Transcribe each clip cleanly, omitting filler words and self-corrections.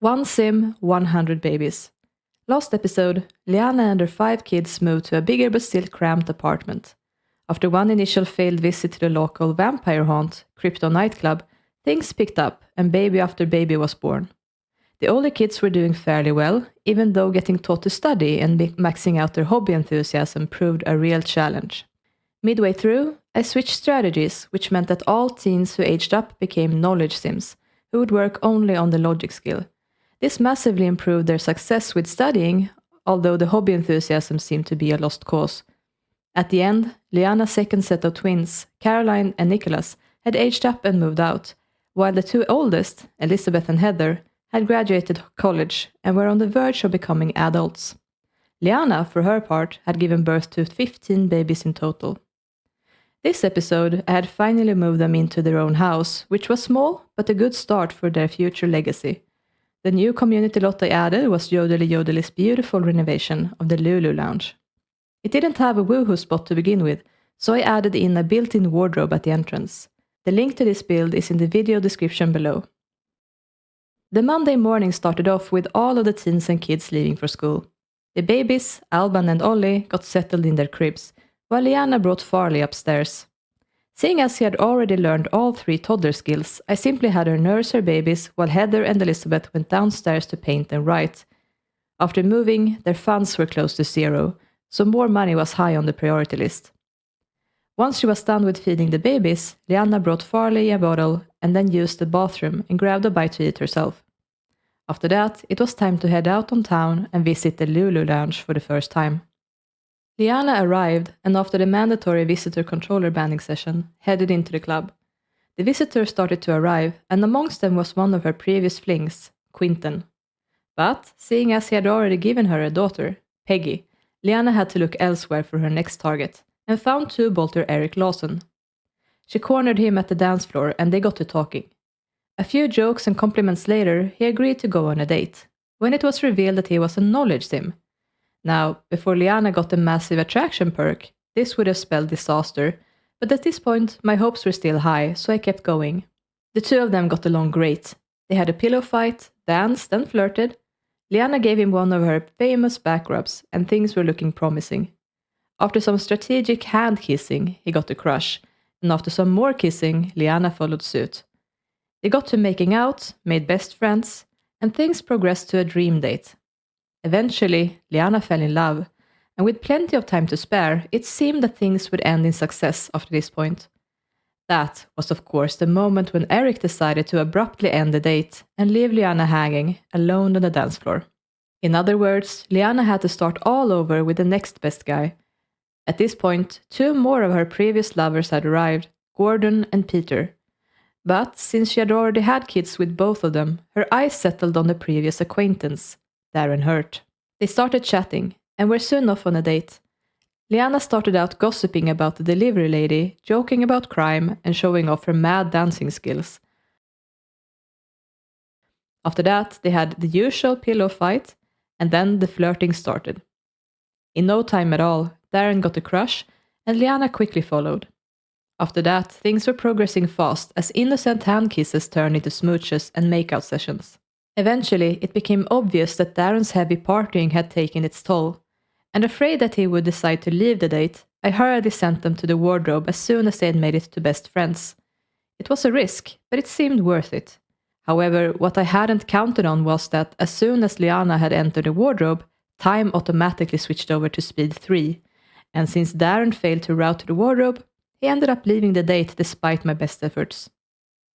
One sim, 100 babies. Last episode, Liana and her 5 kids moved to a bigger but still cramped apartment. After one initial failed visit to the local vampire haunt, Crypto nightclub, things picked up and baby after baby was born. The older kids were doing fairly well, even though getting taught to study and maxing out their hobby enthusiasm proved a real challenge. Midway through, I switched strategies, which meant that all teens who aged up became knowledge sims, who would work only on the logic skill. This massively improved their success with studying, although the hobby enthusiasm seemed to be a lost cause. At the end, Liana's second set of twins, Caroline and Nicholas, had aged up and moved out, while the 2 oldest, Elizabeth and Heather, had graduated college and were on the verge of becoming adults. Liana, for her part, had given birth to 15 babies in total. This episode, I had finally moved them into their own house, which was small, but a good start for their future legacy. The new community lot I added was Yodely Yodely's beautiful renovation of the Lulu Lounge. It didn't have a woohoo spot to begin with, so I added in a built-in wardrobe at the entrance. The link to this build is in the video description below. The Monday morning started off with all of the teens and kids leaving for school. The babies, Alban and Ollie, got settled in their cribs, while Liana brought Farley upstairs. Seeing as he had already learned all 3 toddler skills, I simply had her nurse her babies while Heather and Elizabeth went downstairs to paint and write. After moving, their funds were close to zero, so more money was high on the priority list. Once she was done with feeding the babies, Liana brought Farley a bottle and then used the bathroom and grabbed a bite to eat herself. After that, it was time to head out on town and visit the Lulu Lounge for the first time. Liana arrived, and after the mandatory visitor controller banding session, headed into the club. The visitors started to arrive, and amongst them was one of her previous flings, Quinton. But, seeing as he had already given her a daughter, Peggy, Liana had to look elsewhere for her next target, and found 2-bolter Eric Lawson. She cornered him at the dance floor, and they got to talking. A few jokes and compliments later, he agreed to go on a date, when it was revealed that he was a knowledge sim. Now, before Liana got the massive attraction perk, this would have spelled disaster, but at this point my hopes were still high, so I kept going. The 2 of them got along great. They had a pillow fight, danced and flirted. Liana gave him one of her famous back rubs, and things were looking promising. After some strategic hand kissing, he got a crush, and after some more kissing, Liana followed suit. They got to making out, made best friends, and things progressed to a dream date. Eventually, Liana fell in love, and with plenty of time to spare, it seemed that things would end in success after this point. That was of course the moment when Eric decided to abruptly end the date and leave Liana hanging, alone on the dance floor. In other words, Liana had to start all over with the next best guy. At this point, 2 more of her previous lovers had arrived, Gordon and Peter. But since she had already had kids with both of them, her eyes settled on the previous acquaintance, Darren Hurt. They started chatting, and were soon off on a date. Liana started out gossiping about the delivery lady, joking about crime, and showing off her mad dancing skills. After that, they had the usual pillow fight, and then the flirting started. In no time at all, Darren got a crush, and Liana quickly followed. After that, things were progressing fast as innocent hand kisses turned into smooches and makeout sessions. Eventually, it became obvious that Darren's heavy partying had taken its toll, and afraid that he would decide to leave the date, I hurriedly sent them to the wardrobe as soon as they had made it to best friends. It was a risk, but it seemed worth it. However, what I hadn't counted on was that as soon as Liana had entered the wardrobe, time automatically switched over to speed 3, and since Darren failed to route to the wardrobe, he ended up leaving the date despite my best efforts.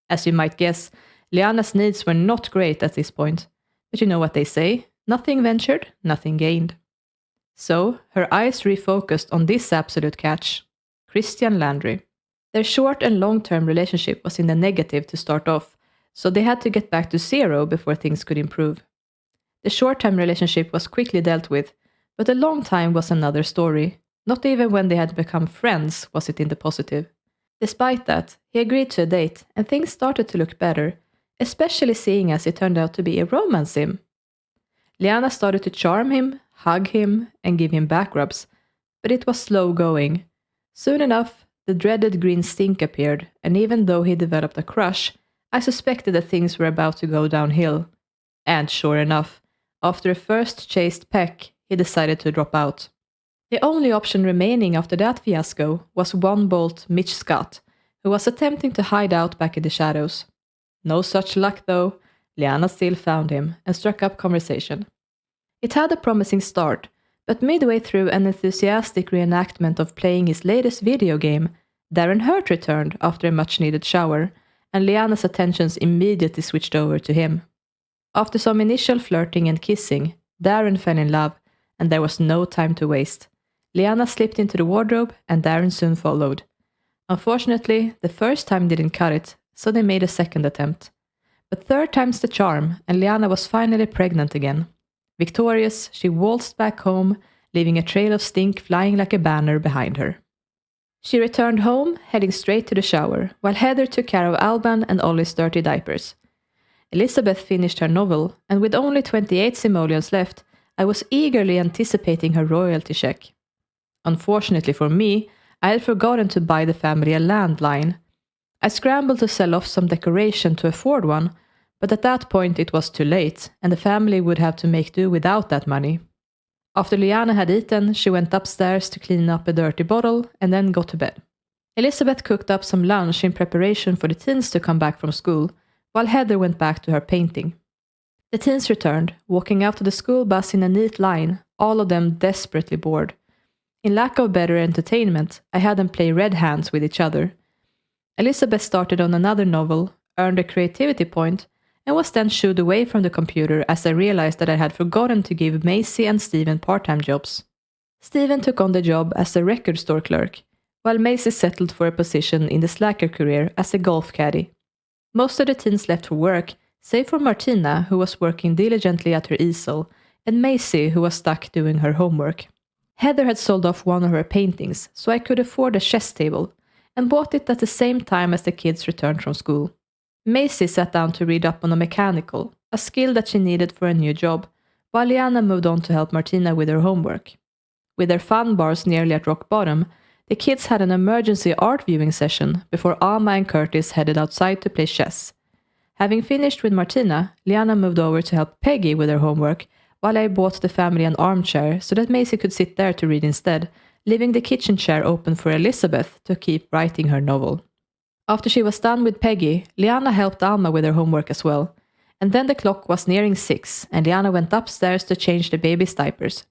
As you might guess, Liana's needs were not great at this point, but you know what they say, nothing ventured, nothing gained. So, her eyes refocused on this absolute catch, Christian Landry. Their short and long-term relationship was in the negative to start off, so they had to get back to 0 before things could improve. The short-term relationship was quickly dealt with, but the long time was another story. Not even when they had become friends was it in the positive. Despite that, he agreed to a date, and things started to look better, especially seeing as it turned out to be a romance sim. Liana started to charm him, hug him, and give him back rubs, but it was slow going. Soon enough, the dreaded green stink appeared, and even though he developed a crush, I suspected that things were about to go downhill. And sure enough, after a first chaste peck, he decided to drop out. The only option remaining after that fiasco was one bolt Mitch Scott, who was attempting to hide out back in the shadows. No such luck though, Liana still found him and struck up conversation. It had a promising start, but midway through an enthusiastic reenactment of playing his latest video game, Darren Hurt returned after a much-needed shower, and Liana's attentions immediately switched over to him. After some initial flirting and kissing, Darren fell in love, and there was no time to waste. Liana slipped into the wardrobe, and Darren soon followed. Unfortunately, the first time didn't cut it, so they made a second attempt. But third time's the charm, and Liana was finally pregnant again. Victorious, she waltzed back home, leaving a trail of stink flying like a banner behind her. She returned home, heading straight to the shower, while Heather took care of Alban and Ollie's dirty diapers. Elizabeth finished her novel, and with only 28 simoleons left, I was eagerly anticipating her royalty check. Unfortunately for me, I had forgotten to buy the family a landline. I scrambled to sell off some decoration to afford one, but at that point it was too late, and the family would have to make do without that money. After Liana had eaten, she went upstairs to clean up a dirty bottle and then got to bed. Elizabeth cooked up some lunch in preparation for the teens to come back from school, while Heather went back to her painting. The teens returned, walking out to the school bus in a neat line, all of them desperately bored. In lack of better entertainment, I had them play red hands with each other. Elizabeth started on another novel, earned a creativity point, and was then shooed away from the computer as I realized that I had forgotten to give Maisie and Stephen part-time jobs. Stephen took on the job as a record store clerk, while Maisie settled for a position in the Slacker career as a golf caddy. Most of the teens left for work, save for Martina, who was working diligently at her easel, and Maisie, who was stuck doing her homework. Heather had sold off one of her paintings, so I could afford a chess table, and bought it at the same time as the kids returned from school. Maisie sat down to read up on a mechanical, a skill that she needed for a new job, while Liana moved on to help Martina with her homework. With their fun bars nearly at rock bottom, the kids had an emergency art viewing session before Alma and Curtis headed outside to play chess. Having finished with Martina, Liana moved over to help Peggy with her homework, while I bought the family an armchair so that Maisie could sit there to read instead, leaving the kitchen chair open for Elizabeth to keep writing her novel. After she was done with Peggy, Liana helped Alma with her homework as well, and then the clock was nearing 6, and Liana went upstairs to change the baby's diapers.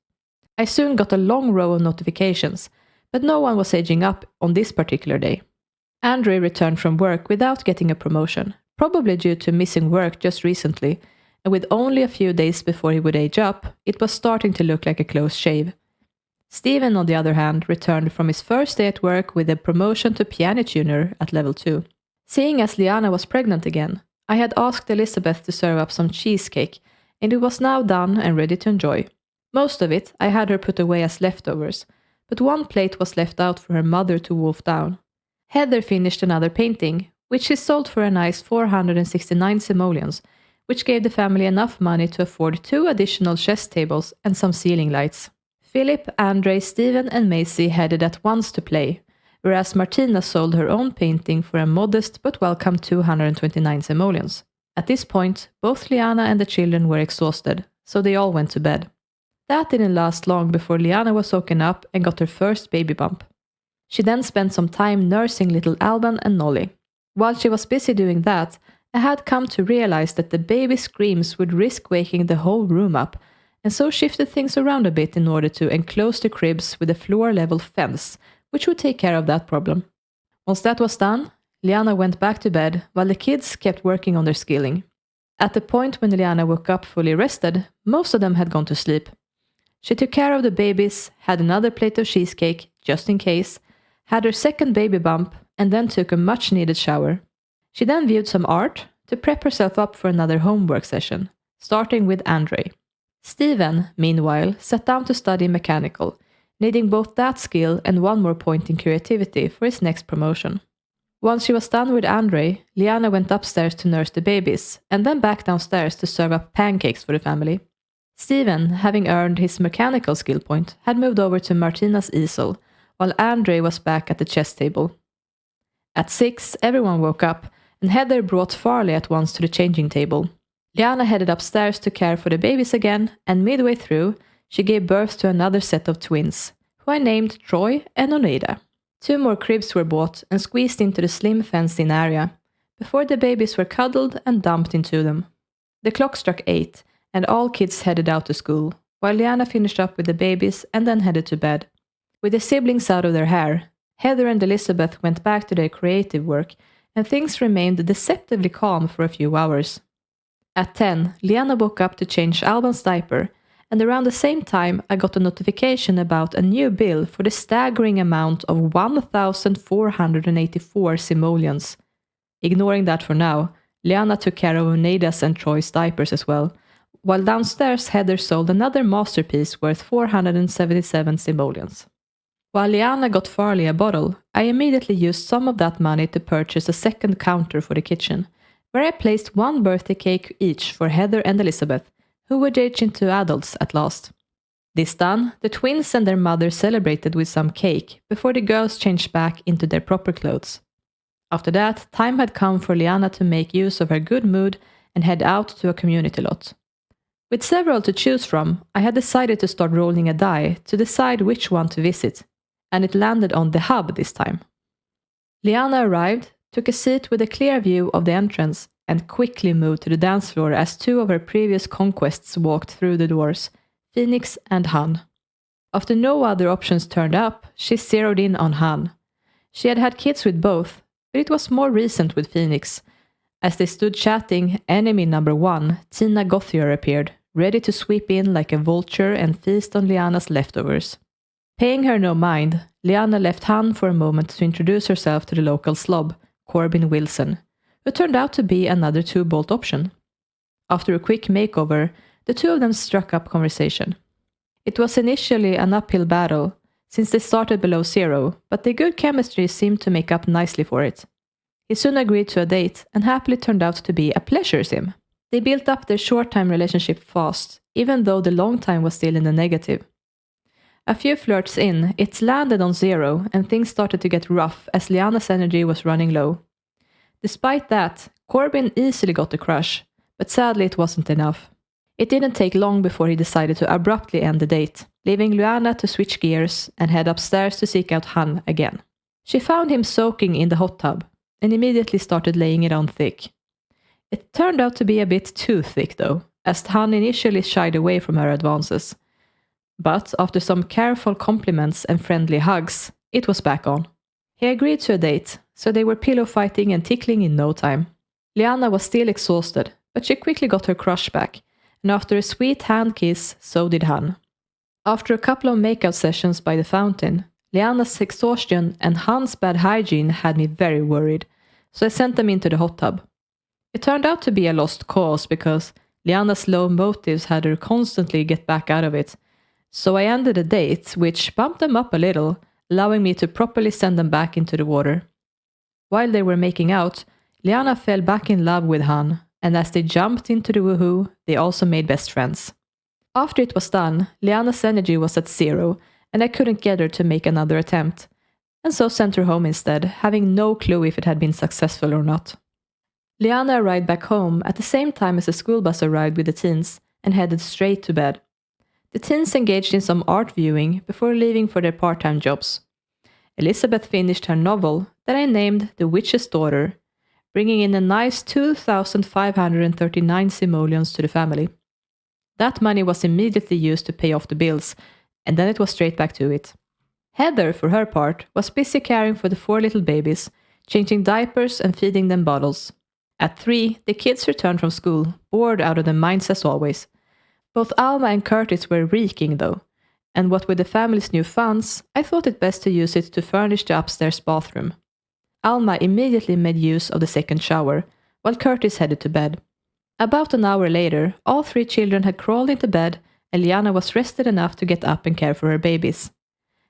I soon got a long row of notifications, but no one was aging up on this particular day. Andre returned from work without getting a promotion, probably due to missing work just recently, and with only a few days before he would age up, it was starting to look like a close shave. Stephen, on the other hand, returned from his first day at work with a promotion to piano tuner at level 2. Seeing as Liana was pregnant again, I had asked Elizabeth to serve up some cheesecake, and it was now done and ready to enjoy. Most of it I had her put away as leftovers, but one plate was left out for her mother to wolf down. Heather finished another painting, which she sold for a nice 469 simoleons, which gave the family enough money to afford 2 additional chess tables and some ceiling lights. Philip, Andre, Stephen and Maisie headed at once to play, whereas Martina sold her own painting for a modest but welcome 229 simoleons. At this point, both Liana and the children were exhausted, so they all went to bed. That didn't last long before Liana was woken up and got her first baby bump. She then spent some time nursing little Alban and Nolly. While she was busy doing that, I had come to realize that the baby's screams would risk waking the whole room up, and so shifted things around a bit in order to enclose the cribs with a floor-level fence, which would take care of that problem. Once that was done, Liana went back to bed while the kids kept working on their skilling. At the point when Liana woke up fully rested, most of them had gone to sleep. She took care of the babies, had another plate of cheesecake, just in case, had her second baby bump, and then took a much-needed shower. She then viewed some art to prep herself up for another homework session, starting with Andre. Stephen, meanwhile, sat down to study mechanical, needing both that skill and one more point in creativity for his next promotion. Once she was done with Andre, Liana went upstairs to nurse the babies, and then back downstairs to serve up pancakes for the family. Stephen, having earned his mechanical skill point, had moved over to Martina's easel, while Andre was back at the chess table. At 6, everyone woke up, and Heather brought Farley at once to the changing table. Liana headed upstairs to care for the babies again, and midway through, she gave birth to another set of twins, who I named Troy and Oneida. 2 more cribs were bought and squeezed into the slim fenced-in area, before the babies were cuddled and dumped into them. The clock struck 8, and all kids headed out to school, while Liana finished up with the babies and then headed to bed. With the siblings out of their hair, Heather and Elizabeth went back to their creative work, and things remained deceptively calm for a few hours. At 10, Liana woke up to change Alban's diaper, and around the same time I got a notification about a new bill for the staggering amount of 1,484 simoleons. Ignoring that for now, Liana took care of Oneida's and Troy's diapers as well, while downstairs Heather sold another masterpiece worth 477 simoleons. While Liana got Farley a bottle, I immediately used some of that money to purchase a second counter for the kitchen, where I placed 1 birthday cake each for Heather and Elizabeth, who would age into adults at last. This done, the twins and their mother celebrated with some cake before the girls changed back into their proper clothes. After that, time had come for Liana to make use of her good mood and head out to a community lot. With several to choose from, I had decided to start rolling a die to decide which one to visit, and it landed on the hub this time. Liana arrived, took a seat with a clear view of the entrance, and quickly moved to the dance floor as 2 of her previous conquests walked through the doors, Phoenix and Han. After no other options turned up, she zeroed in on Han. She had had kids with both, but it was more recent with Phoenix. As they stood chatting, enemy number 1, Tina Gothier, appeared, ready to sweep in like a vulture and feast on Liana's leftovers. Paying her no mind, Liana left Han for a moment to introduce herself to the local slob, Corbin Wilson, who turned out to be another 2-bolt option. After a quick makeover, the 2 of them struck up conversation. It was initially an uphill battle, since they started below 0, but their good chemistry seemed to make up nicely for it. He soon agreed to a date, and happily turned out to be a pleasure sim. They built up their short-time relationship fast, even though the long time was still in the negative. A few flirts in, it landed on 0, and things started to get rough as Liana's energy was running low. Despite that, Corbin easily got a crush, but sadly it wasn't enough. It didn't take long before he decided to abruptly end the date, leaving Liana to switch gears and head upstairs to seek out Han again. She found him soaking in the hot tub, and immediately started laying it on thick. It turned out to be a bit too thick though, as Han initially shied away from her advances. But after some careful compliments and friendly hugs, it was back on. He agreed to a date, so they were pillow fighting and tickling in no time. Liana was still exhausted, but she quickly got her crush back, and after a sweet hand kiss, so did Han. After a couple of makeout sessions by the fountain, Liana's exhaustion and Han's bad hygiene had me very worried, so I sent them into the hot tub. It turned out to be a lost cause because Liana's low motives had her constantly get back out of it, so I ended the date, which bumped them up a little, allowing me to properly send them back into the water. While they were making out, Liana fell back in love with Han, and as they jumped into the woohoo, they also made best friends. After it was done, Liana's energy was at 0, and I couldn't get her to make another attempt, and so sent her home instead, having no clue if it had been successful or not. Liana arrived back home at the same time as the school bus arrived with the teens, and headed straight to bed. The teens engaged in some art viewing before leaving for their part-time jobs. Elizabeth finished her novel that I named The Witch's Daughter, bringing in a nice 2,539 simoleons to the family. That money was immediately used to pay off the bills, and then it was straight back to it. Heather, for her part, was busy caring for the 4 little babies, changing diapers and feeding them bottles. At 3, the kids returned from school, bored out of their minds as always. Both Alma and Curtis were reeking though, and what with the family's new funds, I thought it best to use it to furnish the upstairs bathroom. Alma immediately made use of the second shower, while Curtis headed to bed. About an hour later, all 3 children had crawled into bed, and Liana was rested enough to get up and care for her babies.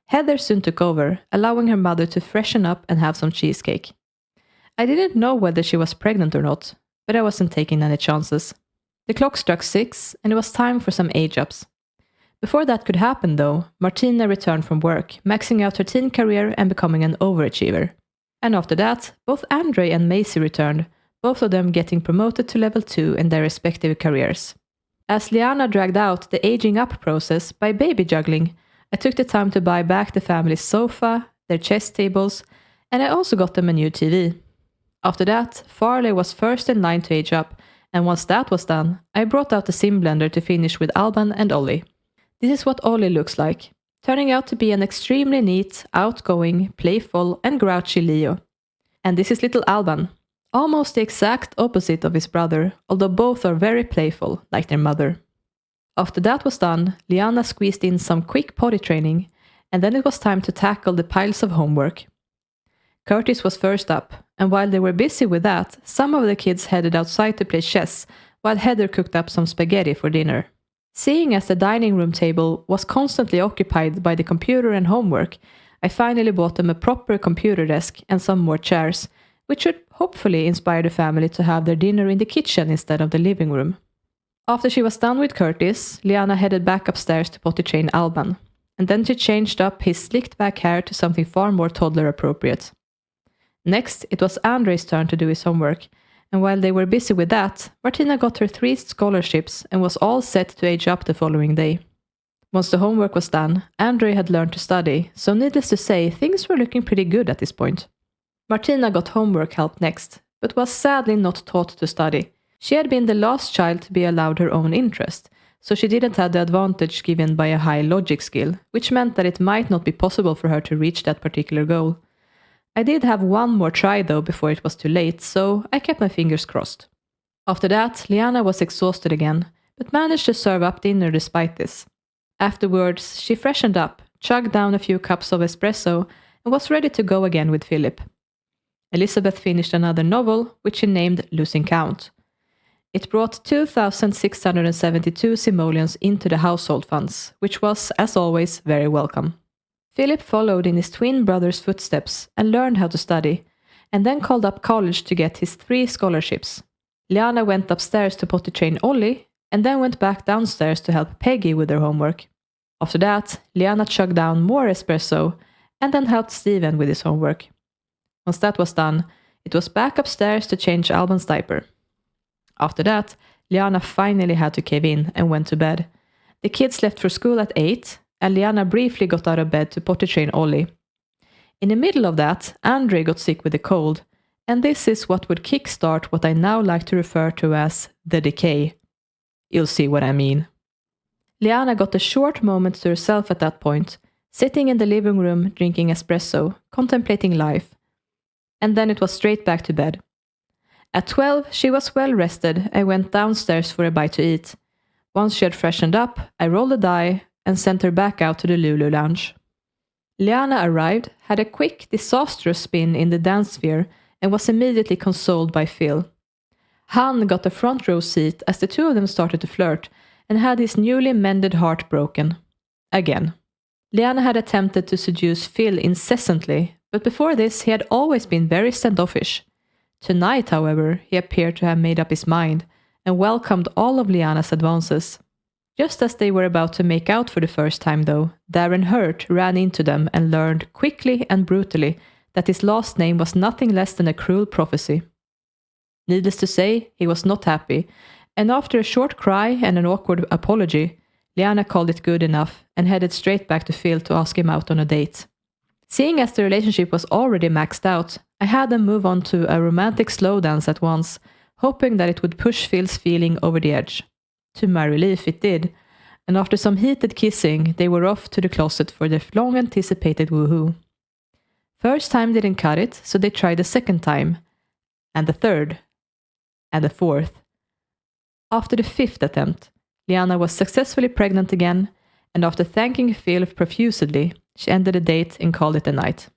Heather soon took over, allowing her mother to freshen up and have some cheesecake. I didn't know whether she was pregnant or not, but I wasn't taking any chances. The clock struck 6, and it was time for some age-ups. Before that could happen, though, Martina returned from work, maxing out her teen career and becoming an overachiever. And after that, both Andre and Macy returned, both of them getting promoted to level 2 in their respective careers. As Liana dragged out the aging up process by baby juggling, I took the time to buy back the family's sofa, their chess tables, and I also got them a new TV. After that, Farley was first in line to age up, and once that was done, I brought out the sim blender to finish with Alban and Ollie. This is what Ollie looks like, turning out to be an extremely neat, outgoing, playful, and grouchy Leo. And this is little Alban, almost the exact opposite of his brother, although both are very playful, like their mother. After that was done, Liana squeezed in some quick potty training, and then it was time to tackle the piles of homework. Curtis was first up, and while they were busy with that, some of the kids headed outside to play chess, while Heather cooked up some spaghetti for dinner. Seeing as the dining room table was constantly occupied by the computer and homework, I finally bought them a proper computer desk and some more chairs, which should hopefully inspire the family to have their dinner in the kitchen instead of the living room. After she was done with Curtis, Liana headed back upstairs to potty train Alban, and then she changed up his slicked back hair to something far more toddler appropriate. Next, it was Andre's turn to do his homework, and while they were busy with that, Martina got her 3 scholarships and was all set to age up the following day. Once the homework was done, Andre had learned to study, so needless to say, things were looking pretty good at this point. Martina got homework help next, but was sadly not taught to study. She had been the last child to be allowed her own interest, so she didn't have the advantage given by a high logic skill, which meant that it might not be possible for her to reach that particular goal. I did have one more try though before it was too late, so I kept my fingers crossed. After that, Liana was exhausted again, but managed to serve up dinner despite this. Afterwards, she freshened up, chugged down a few cups of espresso, and was ready to go again with Philip. Elizabeth finished another novel, which she named Losing Count. It brought 2,672 simoleons into the household funds, which was, as always, very welcome. Philip followed in his twin brother's footsteps and learned how to study, and then called up college to get his 3 scholarships. Liana went upstairs to potty train Ollie, and then went back downstairs to help Peggy with her homework. After that, Liana chugged down more espresso, and then helped Steven with his homework. Once that was done, it was back upstairs to change Alban's diaper. After that, Liana finally had to cave in and went to bed. The kids left for school at 8, and Liana briefly got out of bed to potty train Ollie. In the middle of that, Andre got sick with a cold, and this is what would kickstart what I now like to refer to as the decay. You'll see what I mean. Liana got a short moment to herself at that point, sitting in the living room drinking espresso, contemplating life. And then it was straight back to bed. At 12, she was well rested and went downstairs for a bite to eat. Once she had freshened up, I rolled a die and sent her back out to the Lulu lounge. Liana arrived, had a quick, disastrous spin in the dance sphere, and was immediately consoled by Phil. Han got a front row seat as the two of them started to flirt, and had his newly mended heart broken. Again. Liana had attempted to seduce Phil incessantly, but before this he had always been very standoffish. Tonight, however, he appeared to have made up his mind, and welcomed all of Liana's advances. Just as they were about to make out for the first time, though, Darren Hurt ran into them and learned quickly and brutally that his last name was nothing less than a cruel prophecy. Needless to say, he was not happy, and after a short cry and an awkward apology, Liana called it good enough and headed straight back to Phil to ask him out on a date. Seeing as the relationship was already maxed out, I had them move on to a romantic slow dance at once, hoping that it would push Phil's feeling over the edge. To my relief, it did, and after some heated kissing, they were off to the closet for their long-anticipated woohoo. First time didn't cut it, so they tried the second time, and the third, and the fourth. After the 5th attempt, Liana was successfully pregnant again, and after thanking Phil profusely, she ended the date and called it a night.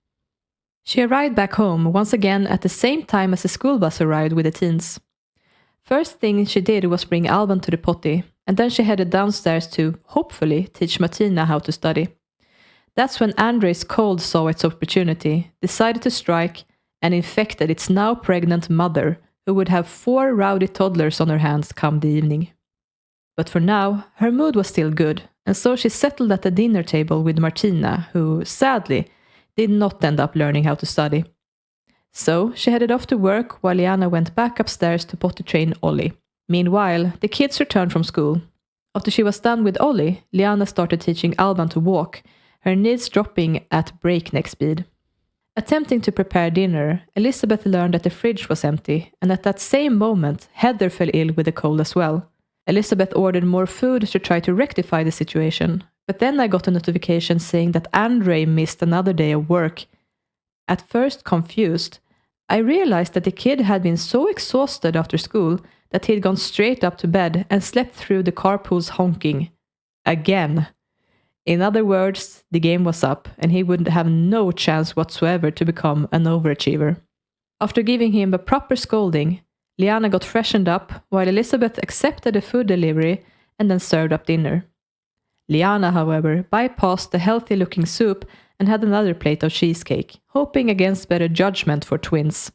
She arrived back home once again at the same time as the school bus arrived with the teens. First thing she did was bring Alban to the potty, and then she headed downstairs to, hopefully, teach Martina how to study. That's when Andre's cold saw its opportunity, decided to strike, and infected its now pregnant mother, who would have 4 rowdy toddlers on her hands come the evening. But for now, her mood was still good, and so she settled at the dinner table with Martina, who, sadly, did not end up learning how to study. So she headed off to work while Liana went back upstairs to potty train Ollie. Meanwhile, the kids returned from school. After she was done with Ollie, Liana started teaching Alban to walk, her knees dropping at breakneck speed. Attempting to prepare dinner, Elizabeth learned that the fridge was empty, and at that same moment, Heather fell ill with a cold as well. Elizabeth ordered more food to try to rectify the situation, but then I got a notification saying that Andre missed another day of work. At first confused, I realized that the kid had been so exhausted after school that he'd gone straight up to bed and slept through the carpool's honking. Again. In other words, the game was up, and he would have no chance whatsoever to become an overachiever. After giving him a proper scolding, Liana got freshened up while Elizabeth accepted the food delivery and then served up dinner. Liana, however, bypassed the healthy-looking soup and had another plate of cheesecake, hoping against better judgment for twins.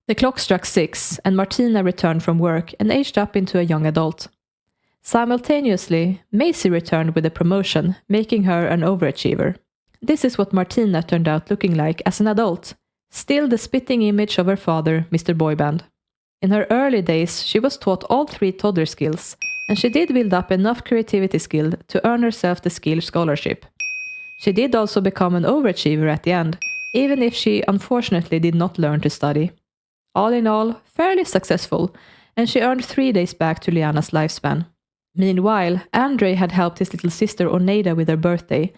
The clock struck 6, and Martina returned from work and aged up into a young adult. Simultaneously, Maisie returned with a promotion, making her an overachiever. This is what Martina turned out looking like as an adult, still the spitting image of her father, Mr. Boyband. In her early days, she was taught all 3 toddler skills, and she did build up enough creativity skill to earn herself the skill scholarship. She did also become an overachiever at the end, even if she unfortunately did not learn to study. All in all, fairly successful, and she earned 3 days back to Liana's lifespan. Meanwhile, Andre had helped his little sister Oneida with her birthday,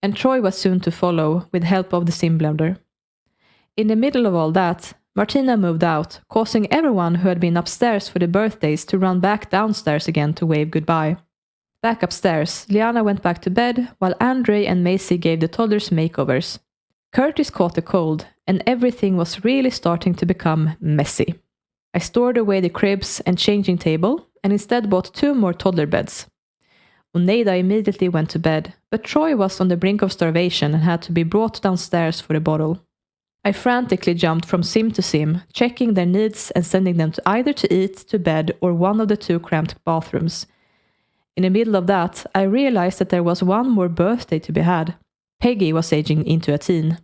and Troy was soon to follow with help of the sim blender. In the middle of all that, Martina moved out, causing everyone who had been upstairs for the birthdays to run back downstairs again to wave goodbye. Back upstairs, Liana went back to bed, while Andre and Maisie gave the toddlers makeovers. Curtis caught a cold, and everything was really starting to become messy. I stored away the cribs and changing table, and instead bought 2 more toddler beds. Oneida immediately went to bed, but Troy was on the brink of starvation and had to be brought downstairs for a bottle. I frantically jumped from sim to sim, checking their needs and sending them to either to eat, to bed, or one of the 2 cramped bathrooms. In the middle of that, I realized that there was one more birthday to be had. Peggy was aging into a teen.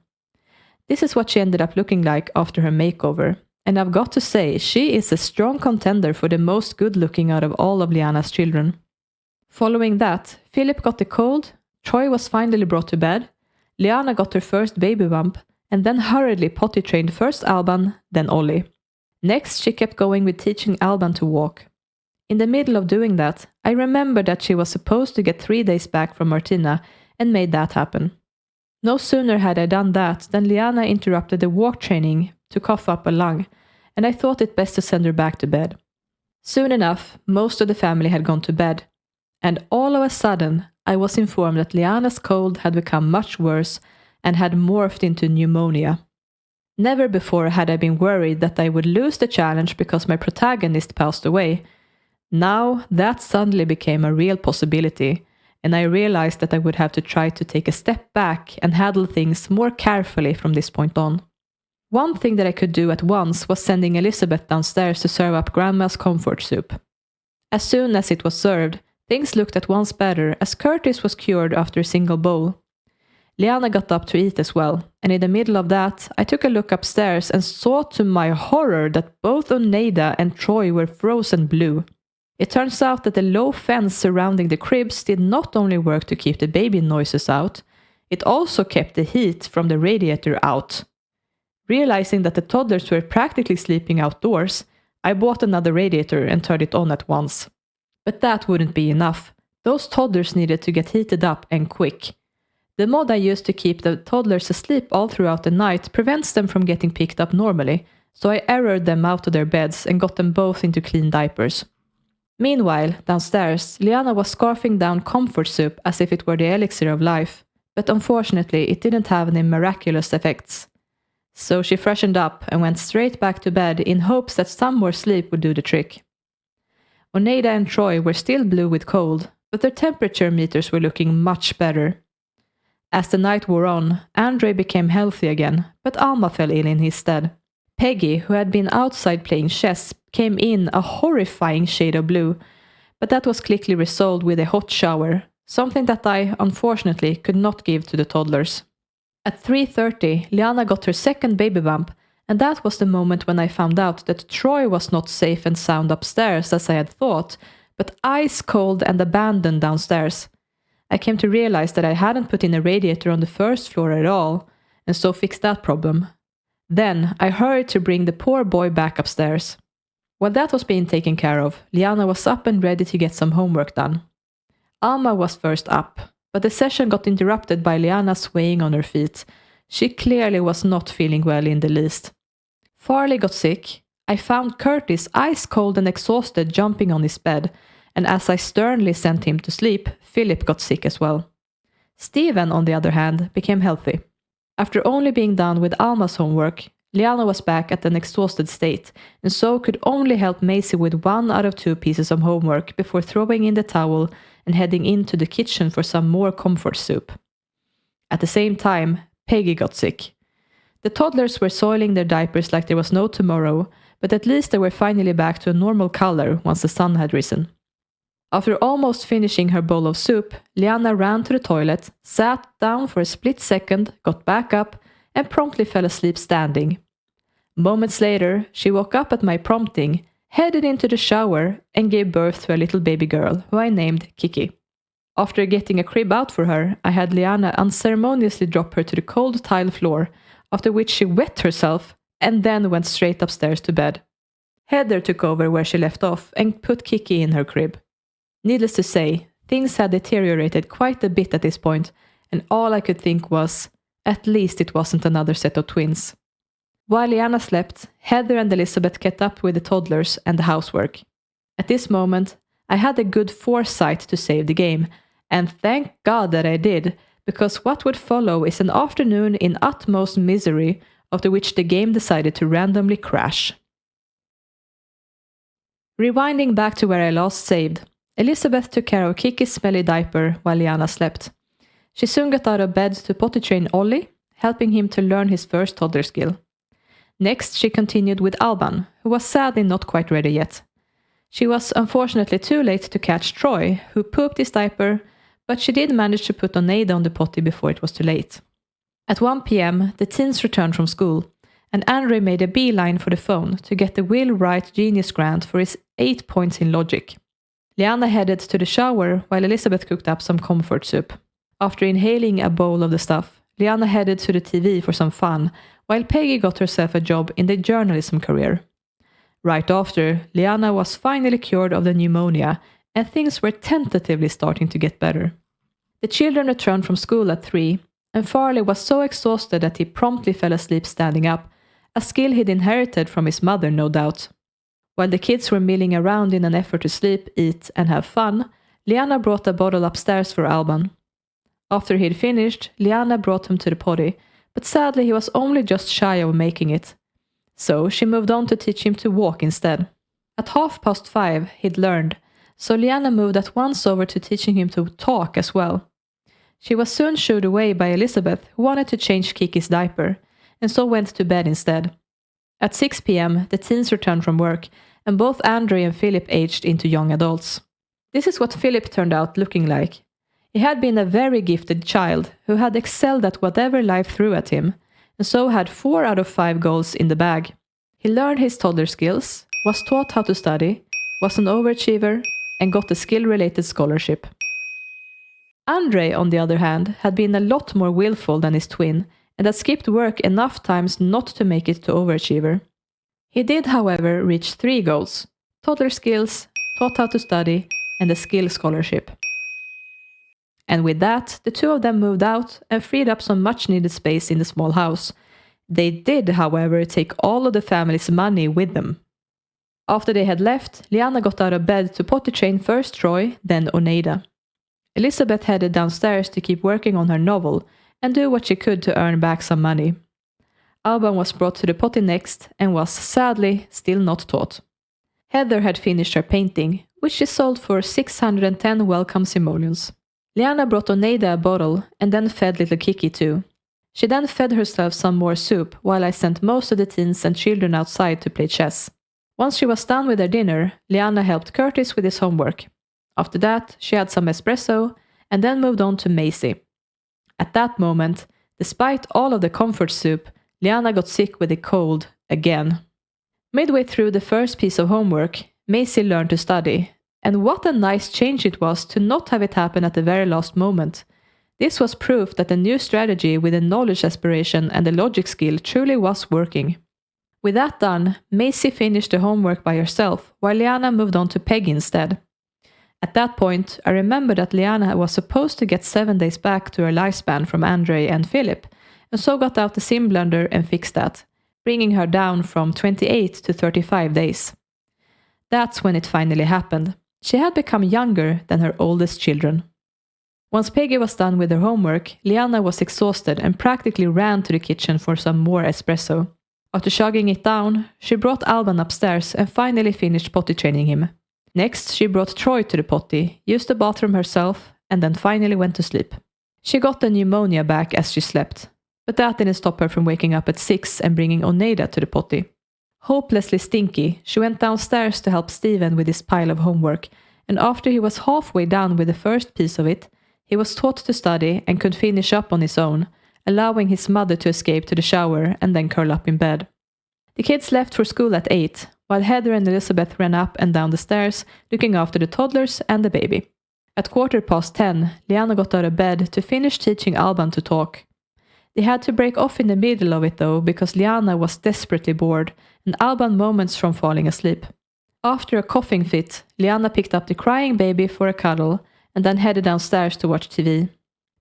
This is what she ended up looking like after her makeover, and I've got to say, she is a strong contender for the most good-looking out of all of Liana's children. Following that, Philip got the cold, Troy was finally brought to bed, Liana got her first baby bump, and then hurriedly potty trained first Alban, then Ollie. Next, she kept going with teaching Alban to walk. In the middle of doing that, I remembered that she was supposed to get 3 days back from Martina, and made that happen. No sooner had I done that than Liana interrupted the walk training to cough up a lung, and I thought it best to send her back to bed. Soon enough, most of the family had gone to bed, and all of a sudden, I was informed that Liana's cold had become much worse and had morphed into pneumonia. Never before had I been worried that I would lose the challenge because my protagonist passed away. Now, that suddenly became a real possibility, and I realized that I would have to try to take a step back and handle things more carefully from this point on. One thing that I could do at once was sending Elizabeth downstairs to serve up Grandma's comfort soup. As soon as it was served, things looked at once better as Curtis was cured after a single bowl. Liana got up to eat as well, and in the middle of that, I took a look upstairs and saw to my horror that both Oneida and Troy were frozen blue. It turns out that the low fence surrounding the cribs did not only work to keep the baby noises out, it also kept the heat from the radiator out. Realizing that the toddlers were practically sleeping outdoors, I bought another radiator and turned it on at once. But that wouldn't be enough. Those toddlers needed to get heated up and quick. The mod I used to keep the toddlers asleep all throughout the night prevents them from getting picked up normally, so I errored them out of their beds and got them both into clean diapers. Meanwhile, downstairs, Liana was scarfing down comfort soup as if it were the elixir of life, but unfortunately it didn't have any miraculous effects. So she freshened up and went straight back to bed in hopes that some more sleep would do the trick. Oneida and Troy were still blue with cold, but their temperature meters were looking much better. As the night wore on, Andre became healthy again, but Alma fell ill in his stead. Peggy, who had been outside playing chess, came in a horrifying shade of blue, but that was quickly resolved with a hot shower, something that I, unfortunately, could not give to the toddlers. At 3:30, Liana got her second baby bump, And that was the moment when I found out that Troy was not safe and sound upstairs as I had thought, but ice cold and abandoned downstairs. I came to realize that I hadn't put in a radiator on the first floor at all, and so fixed that problem. Then I hurried to bring the poor boy back upstairs. While that was being taken care of, Liana was up and ready to get some homework done. Alma was first up, but the session got interrupted by Liana swaying on her feet. She clearly was not feeling well in the least. Farley got sick. I found Curtis ice cold and exhausted jumping on his bed, and as I sternly sent him to sleep, Philip got sick as well. Stephen, on the other hand, became healthy. After only being done with Alma's homework, Liana was back at an exhausted state, and so could only help Maisie with 1 out of 2 pieces of homework before throwing in the towel and heading into the kitchen for some more comfort soup. At the same time, Peggy got sick. The toddlers were soiling their diapers like there was no tomorrow, but at least they were finally back to a normal color once the sun had risen. After almost finishing her bowl of soup, Liana ran to the toilet, sat down for a split second, got back up, and promptly fell asleep standing. Moments later, she woke up at my prompting, headed into the shower, and gave birth to a little baby girl, who I named Kiki. After getting a crib out for her, I had Liana unceremoniously drop her to the cold tile floor, after which she wet herself and then went straight upstairs to bed. Heather took over where she left off and put Kiki in her crib. Needless to say, things had deteriorated quite a bit at this point, and all I could think was, at least it wasn't another set of twins. While Liana slept, Heather and Elizabeth kept up with the toddlers and the housework. At this moment, I had the good foresight to save the game, and thank God that I did, because what would follow is an afternoon in utmost misery, after which the game decided to randomly crash. Rewinding back to where I last saved, Elizabeth took care of Kiki's smelly diaper while Liana slept. She soon got out of bed to potty train Ollie, helping him to learn his first toddler skill. Next, she continued with Alban, who was sadly not quite ready yet. She was unfortunately too late to catch Troy, who pooped his diaper, but she did manage to put Oneida on the potty before it was too late. At 1 p.m., the teens returned from school, and Andre made a beeline for the phone to get the Will Wright Genius Grant for his 8 points in logic. Liana headed to the shower while Elizabeth cooked up some comfort soup. After inhaling a bowl of the stuff, Liana headed to the TV for some fun, while Peggy got herself a job in the journalism career. Right after, Liana was finally cured of the pneumonia, and things were tentatively starting to get better. The children returned from school at 3, and Farley was so exhausted that he promptly fell asleep standing up, a skill he'd inherited from his mother, no doubt. While the kids were milling around in an effort to sleep, eat, and have fun, Liana brought a bottle upstairs for Alban. After he'd finished, Liana brought him to the potty, but sadly he was only just shy of making it. So she moved on to teach him to walk instead. At 5:30 he'd learned, so Liana moved at once over to teaching him to talk as well. She was soon shooed away by Elizabeth, who wanted to change Kiki's diaper, and so went to bed instead. At 6 p.m, the teens returned from work, and both Andre and Philip aged into young adults. This is what Philip turned out looking like. He had been a very gifted child who had excelled at whatever life threw at him, and so had 4 out of 5 goals in the bag. He learned his toddler skills, was taught how to study, was an overachiever, and got a skill-related scholarship. Andre, on the other hand, had been a lot more willful than his twin, and had skipped work enough times not to make it to overachiever. He did, however, reach 3 goals: toddler skills, taught how to study, and a skill scholarship. And with that, the 2 of them moved out and freed up some much-needed space in the small house. They did, however, take all of the family's money with them. After they had left, Liana got out of bed to potty train first Troy, then Oneida. Elizabeth headed downstairs to keep working on her novel and do what she could to earn back some money. Alban was brought to the potty next and was, sadly, still not taught. Heather had finished her painting, which she sold for 610 welcome simoleons. Liana brought Oneida a bottle and then fed little Kiki too. She then fed herself some more soup while I sent most of the teens and children outside to play chess. Once she was done with her dinner, Liana helped Curtis with his homework. After that, she had some espresso and then moved on to Maisie. At that moment, despite all of the comfort soup, Liana got sick with a cold again. Midway through the first piece of homework, Maisie learned to study, and what a nice change it was to not have it happen at the very last moment. This was proof that the new strategy with the knowledge aspiration and the logic skill truly was working. With that done, Maisie finished the homework by herself, while Liana moved on to Peggy instead. At that point, I remember that Liana was supposed to get 7 days back to her lifespan from Andre and Philip, and so got out the sim blender and fixed that, bringing her down from 28 to 35 days. That's when it finally happened. She had become younger than her oldest children. Once Peggy was done with her homework, Liana was exhausted and practically ran to the kitchen for some more espresso. After chugging it down, she brought Alban upstairs and finally finished potty training him. Next, she brought Troy to the potty, used the bathroom herself, and then finally went to sleep. She got the pneumonia back as she slept, but that didn't stop her from waking up at 6 and bringing Oneida to the potty. Hopelessly stinky, she went downstairs to help Steven with his pile of homework, and after he was halfway done with the first piece of it, he was taught to study and could finish up on his own, allowing his mother to escape to the shower and then curl up in bed. The kids left for school at 8, while Heather and Elizabeth ran up and down the stairs, looking after the toddlers and the baby. At 10:15, Liana got out of bed to finish teaching Alban to talk. They had to break off in the middle of it though, because Liana was desperately bored, and Alban moments from falling asleep. After a coughing fit, Liana picked up the crying baby for a cuddle, and then headed downstairs to watch TV.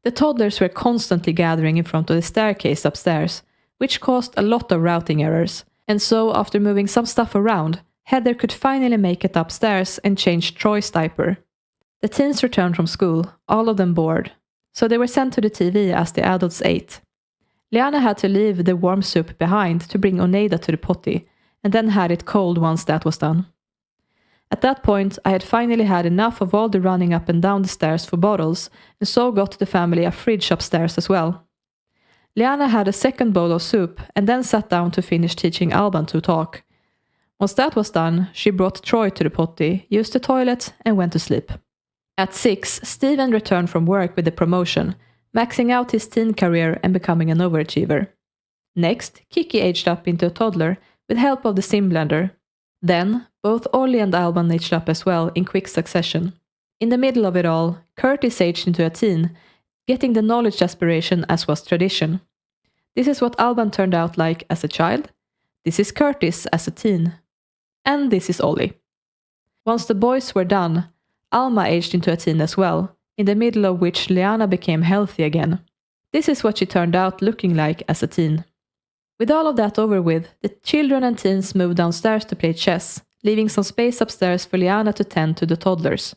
The toddlers were constantly gathering in front of the staircase upstairs, which caused a lot of routing errors, and so after moving some stuff around, Heather could finally make it upstairs and change Troy's diaper. The teens returned from school, all of them bored, so they were sent to the TV as the adults ate. Liana had to leave the warm soup behind to bring Oneida to the potty, and then had it cold once that was done. At that point, I had finally had enough of all the running up and down the stairs for bottles, and so got the family a fridge upstairs as well. Liana had a second bowl of soup, and then sat down to finish teaching Alban to talk. Once that was done, she brought Troy to the potty, used the toilet, and went to sleep. At 6, Steven returned from work with a promotion, maxing out his teen career and becoming an overachiever. Next, Kiki aged up into a toddler with help of the sim blender. Then, both Ollie and Alban aged up as well in quick succession. In the middle of it all, Curtis aged into a teen, getting the knowledge aspiration as was tradition. This is what Alban turned out like as a child. This is Curtis as a teen. And this is Ollie. Once the boys were done, Alma aged into a teen as well, in the middle of which Liana became healthy again. This is what she turned out looking like as a teen. With all of that over with, the children and teens moved downstairs to play chess, leaving some space upstairs for Liana to tend to the toddlers.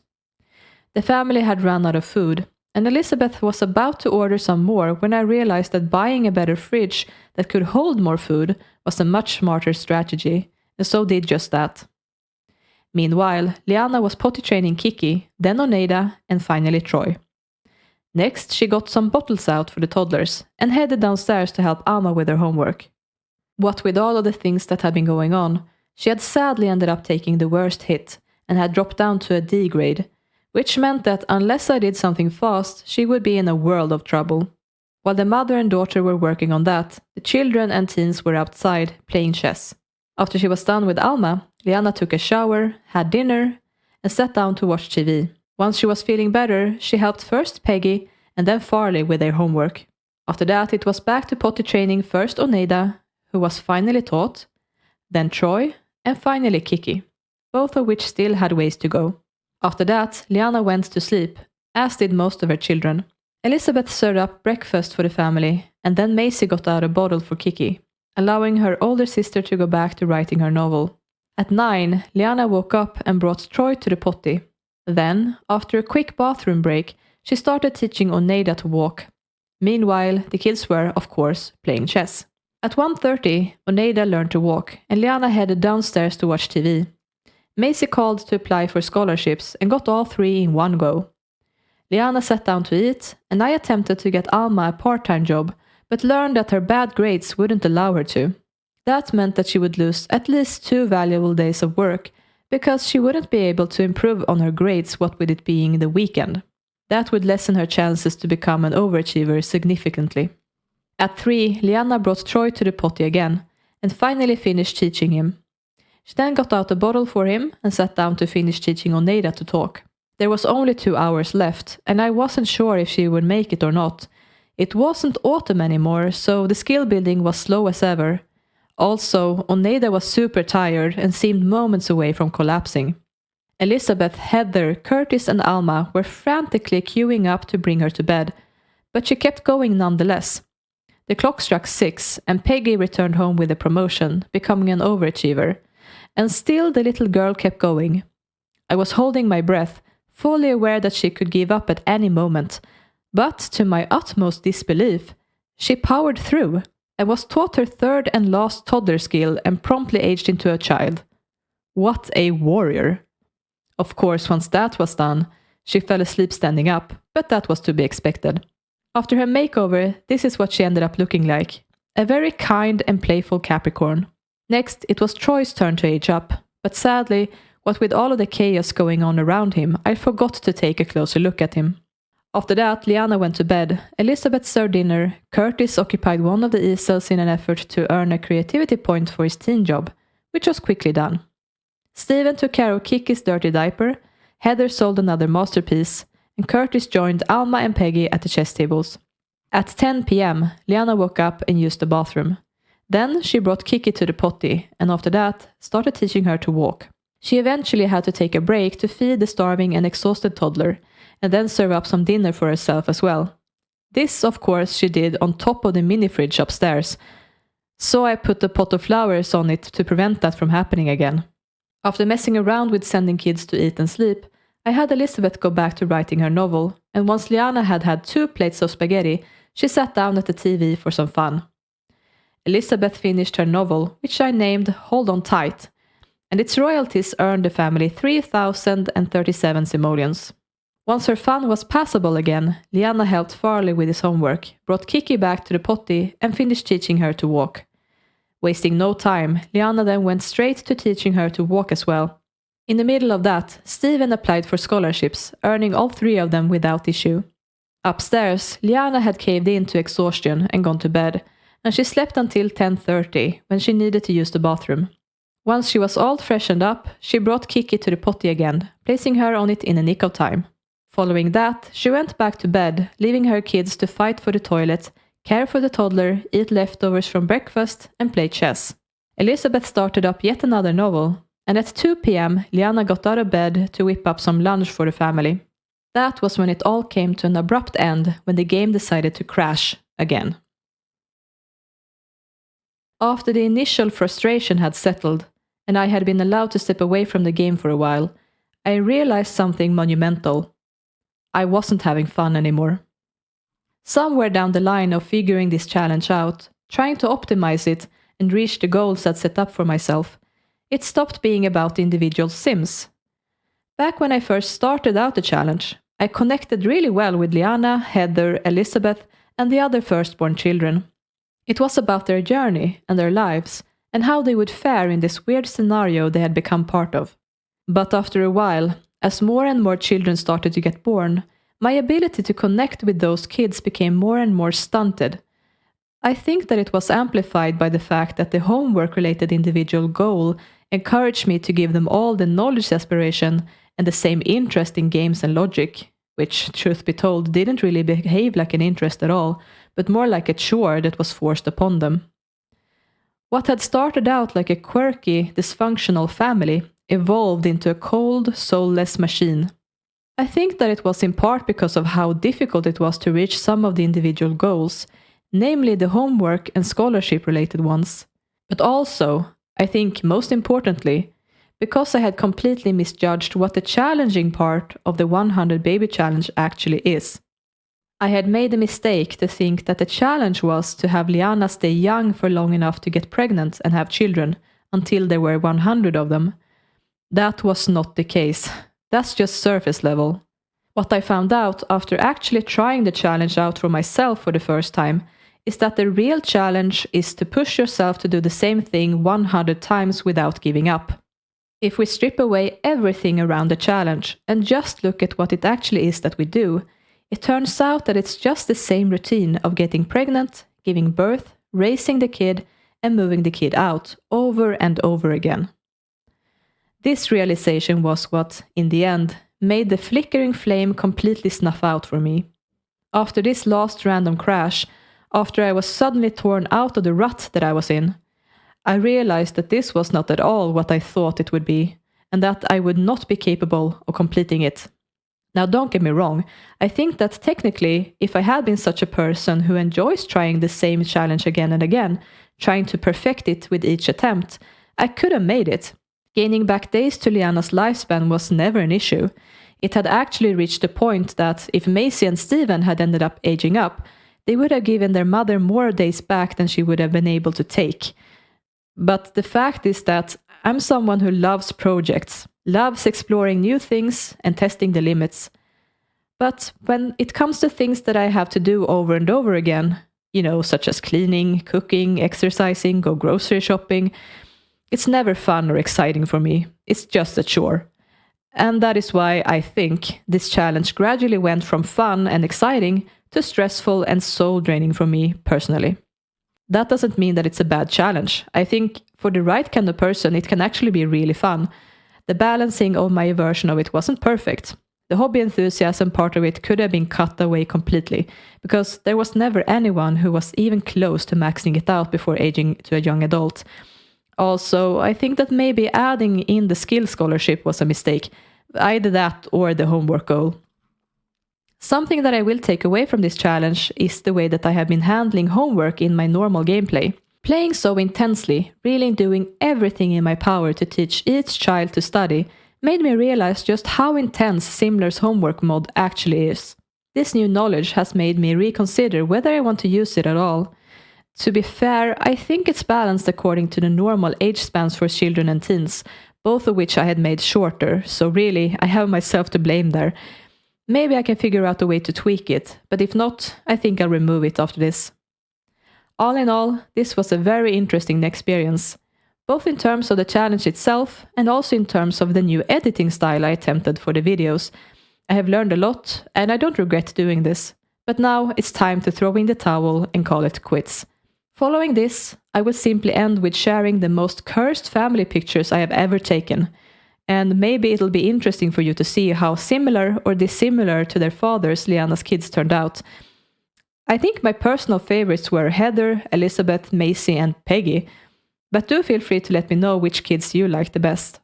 The family had run out of food, and Elizabeth was about to order some more when I realized that buying a better fridge that could hold more food was a much smarter strategy, and so did just that. Meanwhile, Liana was potty training Kiki, then Oneida, and finally Troy. Next, she got some bottles out for the toddlers, and headed downstairs to help Alma with her homework. What with all of the things that had been going on, she had sadly ended up taking the worst hit, and had dropped down to a D grade, which meant that unless I did something fast, she would be in a world of trouble. While the mother and daughter were working on that, the children and teens were outside, playing chess. After she was done with Alma, Liana took a shower, had dinner, and sat down to watch TV. Once she was feeling better, she helped first Peggy and then Farley with their homework. After that, it was back to potty training first Oneida, who was finally taught, then Troy, and finally Kiki, both of which still had ways to go. After that, Liana went to sleep, as did most of her children. Elizabeth served up breakfast for the family, and then Maisie got out a bottle for Kiki, allowing her older sister to go back to writing her novel. At 9, Liana woke up and brought Troy to the potty. Then, after a quick bathroom break, she started teaching Oneida to walk. Meanwhile, the kids were, of course, playing chess. At 1:30, Oneida learned to walk, and Liana headed downstairs to watch TV. Maisie called to apply for scholarships and got all 3 in one go. Liana sat down to eat, and I attempted to get Alma a part-time job, but learned that her bad grades wouldn't allow her to. That meant that she would lose at least 2 valuable days of work, because she wouldn't be able to improve on her grades what with it being the weekend. That would lessen her chances to become an overachiever significantly. At 3, Liana brought Troy to the potty again, and finally finished teaching him. She then got out a bottle for him and sat down to finish teaching Oneida to talk. There was only 2 hours left, and I wasn't sure if she would make it or not. It wasn't autumn anymore, so the skill building was slow as ever. Also, Oneida was super tired and seemed moments away from collapsing. Elizabeth, Heather, Curtis, and Alma were frantically queuing up to bring her to bed, but she kept going nonetheless. The clock struck 6, and Peggy returned home with a promotion, becoming an overachiever. And still the little girl kept going. I was holding my breath, fully aware that she could give up at any moment, but to my utmost disbelief, she powered through and was taught her third and last toddler skill and promptly aged into a child. What a warrior! Of course, once that was done, she fell asleep standing up, but that was to be expected. After her makeover, this is what she ended up looking like. A very kind and playful Capricorn. Next, it was Troy's turn to age up, but sadly, what with all of the chaos going on around him, I forgot to take a closer look at him. After that, Liana went to bed, Elizabeth served dinner, Curtis occupied one of the easels in an effort to earn a creativity point for his teen job, which was quickly done. Steven took care of Kiki's dirty diaper, Heather sold another masterpiece, and Curtis joined Alma and Peggy at the chess tables. At 10 p.m., Liana woke up and used the bathroom. Then she brought Kiki to the potty, and after that, started teaching her to walk. She eventually had to take a break to feed the starving and exhausted toddler, and then serve up some dinner for herself as well. This, of course, she did on top of the mini fridge upstairs, so I put a pot of flowers on it to prevent that from happening again. After messing around with sending kids to eat and sleep, I had Elizabeth go back to writing her novel, and once Liana had had 2 plates of spaghetti, she sat down at the TV for some fun. Elizabeth finished her novel, which I named Hold On Tight, and its royalties earned the family 3,037 simoleons. Once her fun was passable again, Liana helped Farley with his homework, brought Kiki back to the potty, and finished teaching her to walk. Wasting no time, Liana then went straight to teaching her to walk as well. In the middle of that, Steven applied for scholarships, earning all 3 of them without issue. Upstairs, Liana had caved in to exhaustion and gone to bed, and she slept until 10:30 when she needed to use the bathroom. Once she was all freshened up, she brought Kiki to the potty again, placing her on it in a nick of time. Following that, she went back to bed, leaving her kids to fight for the toilet, care for the toddler, eat leftovers from breakfast, and play chess. Elizabeth started up yet another novel, and at 2 p.m. Liana got out of bed to whip up some lunch for the family. That was when it all came to an abrupt end when the game decided to crash again. After the initial frustration had settled, and I had been allowed to step away from the game for a while, I realized something monumental. I wasn't having fun anymore. Somewhere down the line of figuring this challenge out, trying to optimize it and reach the goals I'd set up for myself, it stopped being about the individual sims. Back when I first started out the challenge, I connected really well with Liana, Heather, Elizabeth, and the other firstborn children. It was about their journey and their lives, and how they would fare in this weird scenario they had become part of. But after a while, as more and more children started to get born, my ability to connect with those kids became more and more stunted. I think that it was amplified by the fact that the homework-related individual goal encouraged me to give them all the knowledge aspiration and the same interest in games and logic, which, truth be told, didn't really behave like an interest at all, but more like a chore that was forced upon them. What had started out like a quirky, dysfunctional family evolved into a cold, soulless machine. I think that it was in part because of how difficult it was to reach some of the individual goals, namely the homework and scholarship-related ones. But also, I think most importantly, because I had completely misjudged what the challenging part of the 100 baby challenge actually is. I had made a mistake to think that the challenge was to have Liana stay young for long enough to get pregnant and have children, until there were 100 of them. That was not the case. That's just surface level. What I found out after actually trying the challenge out for myself for the first time is that the real challenge is to push yourself to do the same thing 100 times without giving up. If we strip away everything around the challenge and just look at what it actually is that we do, it turns out that it's just the same routine of getting pregnant, giving birth, raising the kid, and moving the kid out over and over again. This realization was what, in the end, made the flickering flame completely snuff out for me. After this last random crash, after I was suddenly torn out of the rut that I was in, I realized that this was not at all what I thought it would be, and that I would not be capable of completing it. Now, don't get me wrong, I think that technically, if I had been such a person who enjoys trying the same challenge again and again, trying to perfect it with each attempt, I could have made it. Gaining back days to Liana's lifespan was never an issue. It had actually reached the point that if Maisie and Steven had ended up aging up, they would have given their mother more days back than she would have been able to take. But the fact is that I'm someone who loves projects, loves exploring new things and testing the limits. But when it comes to things that I have to do over and over again, such as cleaning, cooking, exercising, go grocery shopping, it's never fun or exciting for me. It's just a chore. And that is why I think this challenge gradually went from fun and exciting to stressful and soul-draining for me personally. That doesn't mean that it's a bad challenge. I think for the right kind of person, it can actually be really fun. The balancing of my version of it wasn't perfect. The hobby enthusiasm part of it could have been cut away completely, because there was never anyone who was even close to maxing it out before aging to a young adult. Also, I think that maybe adding in the skill scholarship was a mistake, either that or the homework goal. Something that I will take away from this challenge is the way that I have been handling homework in my normal gameplay. Playing so intensely, really doing everything in my power to teach each child to study, made me realize just how intense Simler's homework mod actually is. This new knowledge has made me reconsider whether I want to use it at all. To be fair, I think it's balanced according to the normal age spans for children and teens, both of which I had made shorter, so really, I have myself to blame there. Maybe I can figure out a way to tweak it, but if not, I think I'll remove it after this. All in all, this was a very interesting experience, both in terms of the challenge itself and also in terms of the new editing style I attempted for the videos. I have learned a lot, and I don't regret doing this, but now it's time to throw in the towel and call it quits. Following this, I will simply end with sharing the most cursed family pictures I have ever taken. And maybe it'll be interesting for you to see how similar or dissimilar to their fathers Liana's kids turned out. I think my personal favorites were Heather, Elizabeth, Maisie, and Peggy. But do feel free to let me know which kids you like the best.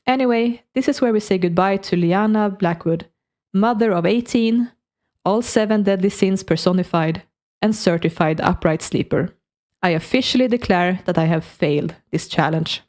Anyway, this is where we say goodbye to Liana Blackwood, mother of 18, all 7 deadly sins personified, and certified upright sleeper. I officially declare that I have failed this challenge.